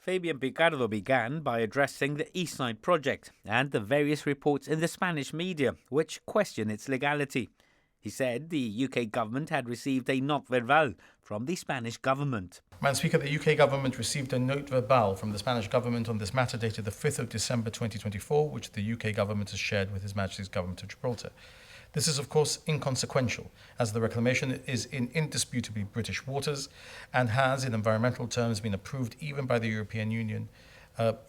Fabian Picardo began by addressing the East Side project and the various reports in the Spanish media which question its legality. He said the UK government had received a note verbal from the Spanish government. Madam Speaker, the UK government received a note verbal from the Spanish government on this matter dated the 5th of December 2024, which the UK government has shared with His Majesty's Government of Gibraltar. This is, of course, inconsequential, as the reclamation is in indisputably British waters and has, in environmental terms, been approved even by the European Union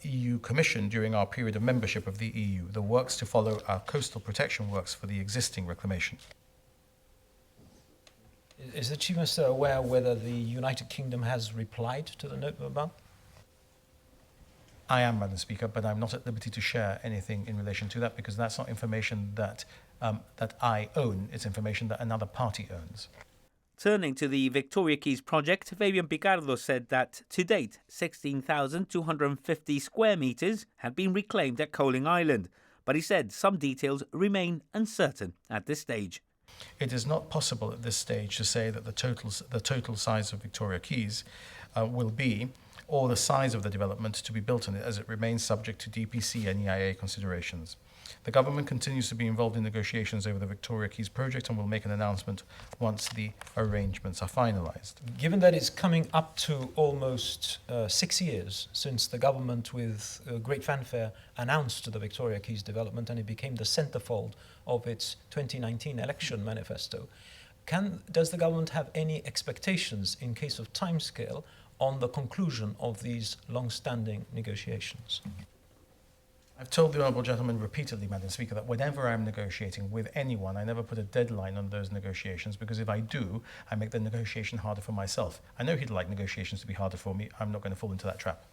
EU Commission during our period of membership of the EU. The works to follow are coastal protection works for the existing reclamation. Is the Chief Minister aware whether the United Kingdom has replied to the note verbal? I am, Madam Speaker, but I'm not at liberty to share anything in relation to that because that's not information that I own. It's information that another party owns. Turning to the Victoria Quays project, Fabian Picardo said that to date 16,250 square metres had been reclaimed at Coaling Island, but he said some details remain uncertain at this stage. It is not possible at this stage to say that the total size of Victoria Quays will be, or the size of the development to be built on it, as it remains subject to DPC and EIA considerations. The government continues to be involved in negotiations over the Victoria Quays project and will make an announcement once the arrangements are finalised. Given that it's coming up to almost 6 years since the government with great fanfare announced the Victoria Quays development and it became the centrefold of its 2019 election manifesto, does the government have any expectations in case of timescale on the conclusion of these long-standing negotiations? I've told the Honourable Gentleman repeatedly, Madam Speaker, that whenever I'm negotiating with anyone, I never put a deadline on those negotiations because if I do, I make the negotiation harder for myself. I know he'd like negotiations to be harder for me. I'm not going to fall into that trap.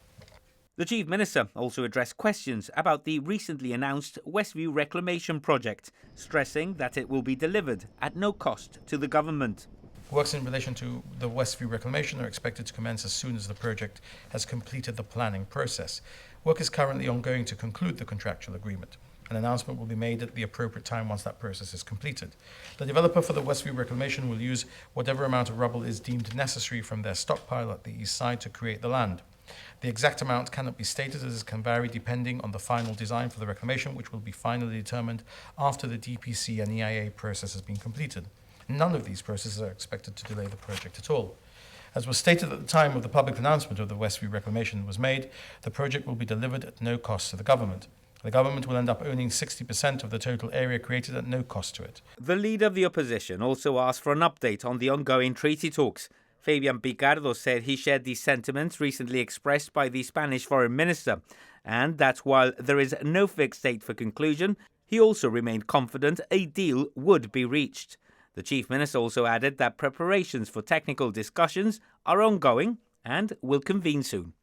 The Chief Minister also addressed questions about the recently announced Westview reclamation project, stressing that it will be delivered at no cost to the government. Works in relation to the Westview reclamation are expected to commence as soon as the project has completed the planning process. Work is currently ongoing to conclude the contractual agreement. An announcement will be made at the appropriate time once that process is completed. The developer for the Westview reclamation will use whatever amount of rubble is deemed necessary from their stockpile at the east side to create the land. The exact amount cannot be stated as it can vary depending on the final design for the reclamation, which will be finally determined after the DPC and EIA process has been completed. None of these processes are expected to delay the project at all. As was stated at the time of the public announcement of the Westview reclamation was made, the project will be delivered at no cost to the government. The government will end up owning 60% of the total area created at no cost to it. The leader of the opposition also asked for an update on the ongoing treaty talks. Fabian Picardo said he shared the sentiments recently expressed by the Spanish Foreign Minister, and that while there is no fixed date for conclusion, he also remained confident a deal would be reached. The Chief Minister also added that preparations for technical discussions are ongoing and will convene soon.